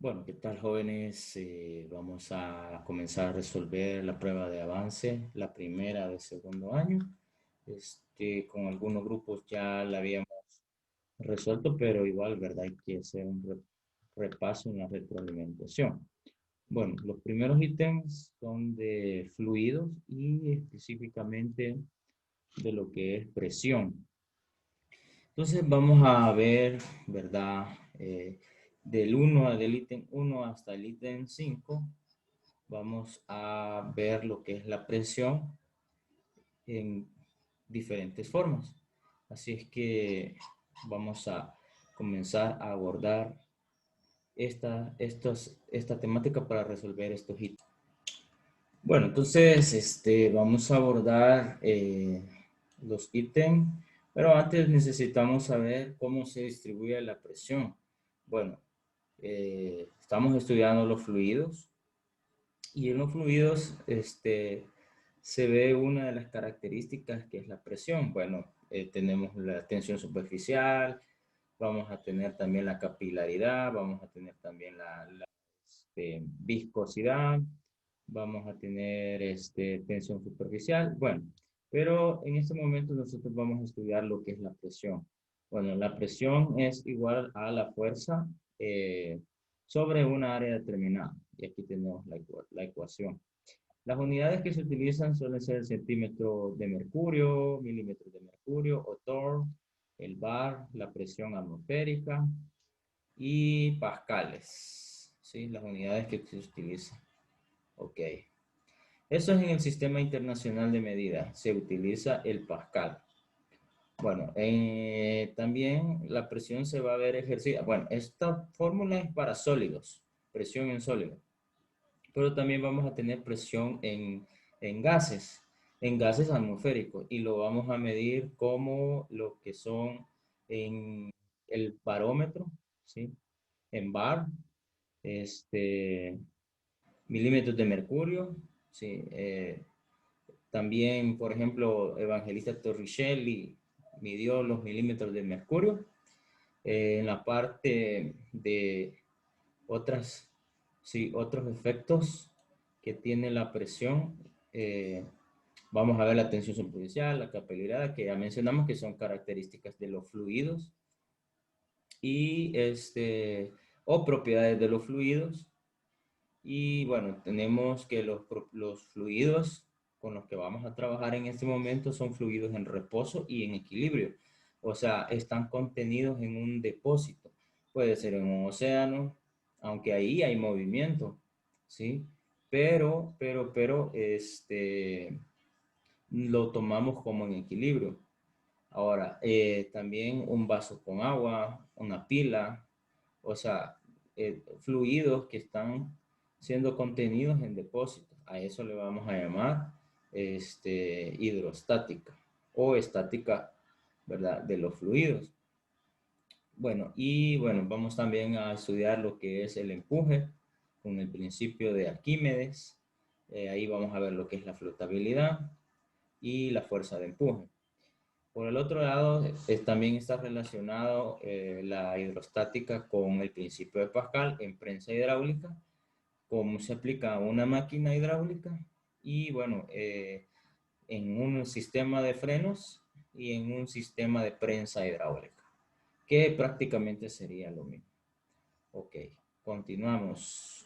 Bueno, ¿qué tal, jóvenes? Vamos a comenzar a resolver la prueba de avance, la primera del segundo año. Con algunos grupos ya la habíamos resuelto, pero igual, ¿verdad? Hay que hacer un repaso en la retroalimentación. Bueno, los primeros ítems son de fluidos y específicamente de lo que es presión. Entonces vamos a ver, ¿verdad? Del ítem 1 hasta el ítem 5, vamos a ver lo que es la presión en diferentes formas. Así es que vamos a comenzar a abordar esta temática para resolver estos ítems. Bueno, entonces vamos a abordar los ítems, pero antes necesitamos saber cómo se distribuye la presión. Bueno, estamos estudiando los fluidos y en los fluidos se ve una de las características que es la presión. Bueno, tenemos la tensión superficial, vamos a tener también la capilaridad, vamos a tener también la viscosidad, vamos a tener tensión superficial. Bueno, pero en este momento nosotros vamos a estudiar lo que es la presión. Bueno, la presión es igual a la fuerza sobre una área determinada. Y aquí tenemos la ecuación. Las unidades que se utilizan suelen ser el centímetro de mercurio, milímetros de mercurio, o torr, el bar, la presión atmosférica y pascales. ¿Sí? Las unidades que se utilizan. Ok. Eso es en el Sistema Internacional de Medida. Se utiliza el pascal. Bueno, también la presión se va a ver ejercida. Bueno, esta fórmula es para sólidos, presión en sólidos. Pero también vamos a tener presión en gases atmosféricos. Y lo vamos a medir como lo que son en el barómetro, ¿sí? En bar, este, milímetros de mercurio, ¿sí? También, por ejemplo, Evangelista Torricelli midió los milímetros de mercurio. En la parte de otras, sí, otros efectos que tiene la presión, eh, vamos a ver la tensión superficial, la capilaridad, que ya mencionamos que son características de los fluidos y o propiedades de los fluidos. Y bueno, tenemos que los fluidos con los que vamos a trabajar en este momento son fluidos en reposo y en equilibrio. O sea, están contenidos en un depósito. Puede ser en un océano, aunque ahí hay movimiento, ¿sí? Pero, lo tomamos como en equilibrio. Ahora, también un vaso con agua, una pila, o sea, fluidos que están siendo contenidos en depósitos. A eso le vamos a llamar hidrostática o estática, ¿verdad? De los fluidos. Bueno, y bueno, vamos también a estudiar lo que es el empuje con el principio de Arquímedes. Ahí vamos a ver lo que es la flotabilidad y la fuerza de empuje. Por el otro lado, también está relacionado la hidrostática con el principio de Pascal en prensa hidráulica, cómo se aplica a una máquina hidráulica y bueno, en un sistema de frenos y en un sistema de prensa hidráulica, que prácticamente sería lo mismo. Ok, continuamos.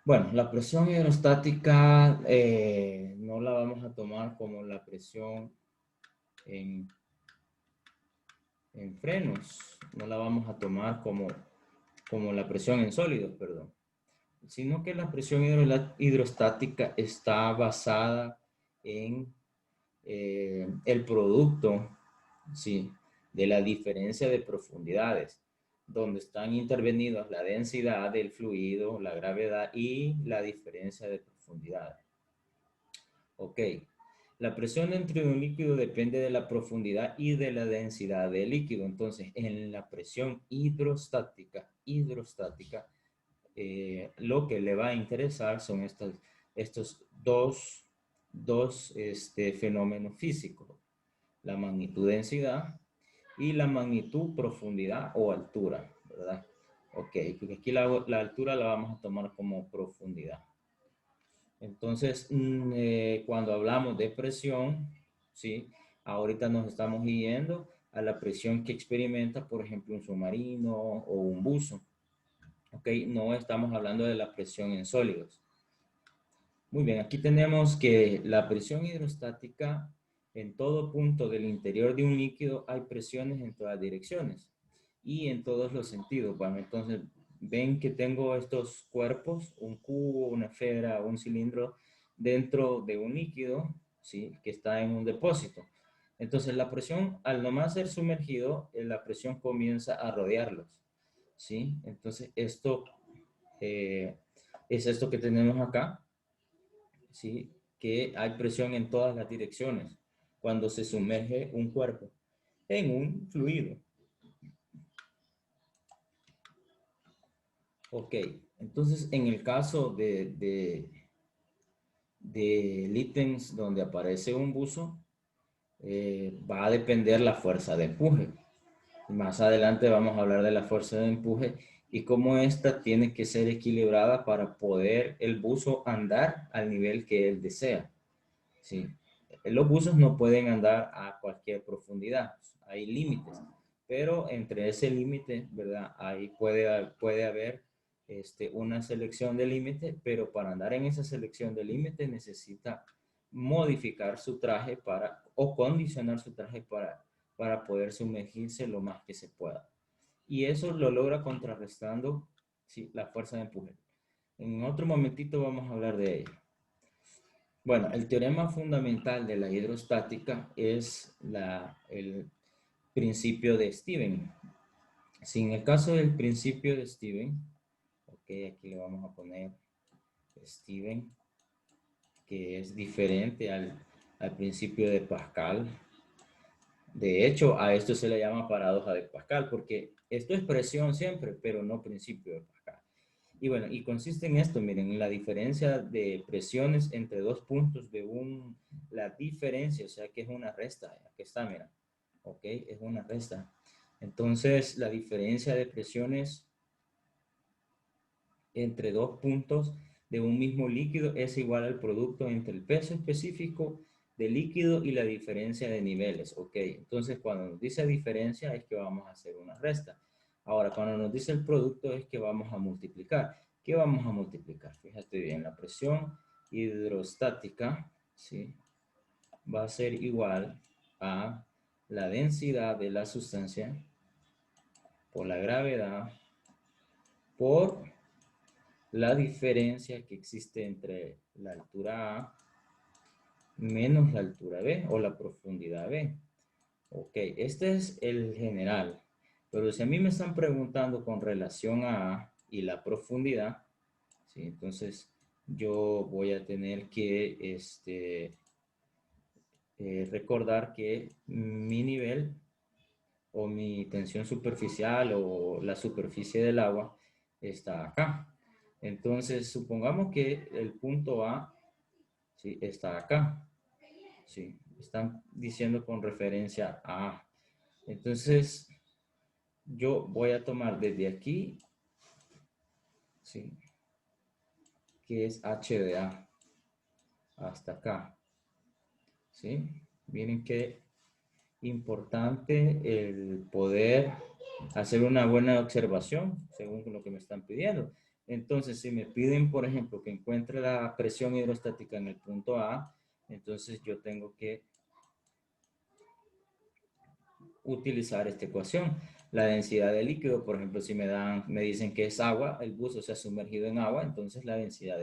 Bueno, la presión hidrostática no la vamos a tomar como la presión en frenos, no la vamos a tomar como la presión en sólidos, perdón, sino que la presión hidrostática está basada en el producto, ¿sí? De la diferencia de profundidades, donde están intervenidos la densidad del fluido, la gravedad y la diferencia de profundidades. Ok. La presión dentro de un líquido depende de la profundidad y de la densidad del líquido. Entonces, en la presión hidrostática, lo que le va a interesar son estos dos fenómenos físicos. La magnitud-densidad y la magnitud, profundidad o altura, ¿verdad? Ok, porque aquí la altura la vamos a tomar como profundidad. Entonces, cuando hablamos de presión, ¿sí? Ahorita nos estamos yendo a la presión que experimenta, por ejemplo, un submarino o un buzo. ¿Ok? No estamos hablando de la presión en sólidos. Muy bien, aquí tenemos que la presión hidrostática, en todo punto del interior de un líquido hay presiones en todas direcciones y en todos los sentidos. Bueno, entonces ven que tengo estos cuerpos, un cubo, una esfera, un cilindro dentro de un líquido, ¿sí? Que está en un depósito. Entonces la presión, al nomás ser sumergido, la presión comienza a rodearlos, ¿sí? Entonces esto es esto que tenemos acá, ¿sí? Que hay presión en todas las direcciones cuando se sumerge un cuerpo en un fluido. Ok, entonces en el caso de ítems donde aparece un buzo, va a depender la fuerza de empuje. Más adelante vamos a hablar de la fuerza de empuje y cómo esta tiene que ser equilibrada para poder el buzo andar al nivel que él desea. ¿Sí? Los buzos no pueden andar a cualquier profundidad, hay límites, pero entre ese límite, ¿verdad? Ahí puede haber una selección de límite, pero para andar en esa selección de límite necesita modificar su traje o condicionar su traje para poder sumergirse lo más que se pueda. Y eso lo logra contrarrestando, ¿sí? La fuerza de empuje. En otro momentito vamos a hablar de ello. Bueno, el teorema fundamental de la hidrostática es el principio de Steven. Si en el caso del principio de Steven, ok, aquí le vamos a poner Steven, que es diferente al principio de Pascal. De hecho, a esto se le llama paradoja de Pascal, porque esto es presión siempre, pero no principio de Pascal. Y bueno, y consiste en esto, miren, en la diferencia de presiones entre dos puntos la diferencia, o sea que es una resta, aquí está, mira, ok, es una resta. Entonces, la diferencia de presiones entre dos puntos de un mismo líquido es igual al producto entre el peso específico del líquido y la diferencia de niveles, ok. Entonces, cuando nos dice diferencia es que vamos a hacer una resta. Ahora, cuando nos dice el producto es que vamos a multiplicar. ¿Qué vamos a multiplicar? Fíjate bien, la presión hidrostática, ¿sí? Va a ser igual a la densidad de la sustancia por la gravedad por la diferencia que existe entre la altura A menos la altura B o la profundidad B. Ok, este es el general. Pero si a mí me están preguntando con relación a y la profundidad, ¿sí? Entonces yo voy a tener que recordar que mi nivel o mi tensión superficial o la superficie del agua está acá. Entonces supongamos que el punto A, ¿sí? Está acá. ¿Sí? Están diciendo con referencia a A. Entonces, yo voy a tomar desde aquí, ¿sí? Que es H de A, hasta acá, ¿sí? Miren qué importante el poder hacer una buena observación según lo que me están pidiendo. Entonces, si me piden, por ejemplo, que encuentre la presión hidrostática en el punto A, entonces yo tengo que utilizar esta ecuación. La densidad del líquido, por ejemplo, si me dicen que es agua, el buzo se ha sumergido en agua, entonces la densidad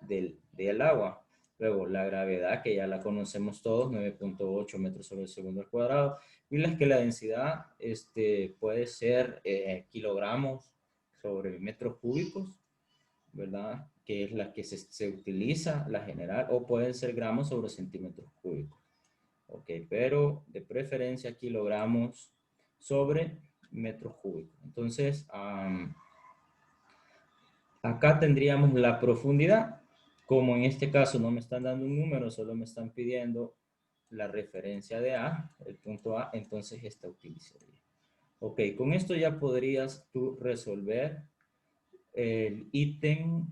del agua. Luego, la gravedad, que ya la conocemos todos, 9.8 metros sobre el segundo al cuadrado. Y que la densidad puede ser kilogramos sobre metros cúbicos, ¿verdad? Que es la que se utiliza, la general, o pueden ser gramos sobre centímetros cúbicos. Ok, pero de preferencia kilogramos sobre metros cúbicos. Entonces, acá tendríamos la profundidad. Como en este caso no me están dando un número, solo me están pidiendo la referencia de A, el punto A, entonces esta utilizaría. Ok, con esto ya podrías tú resolver el ítem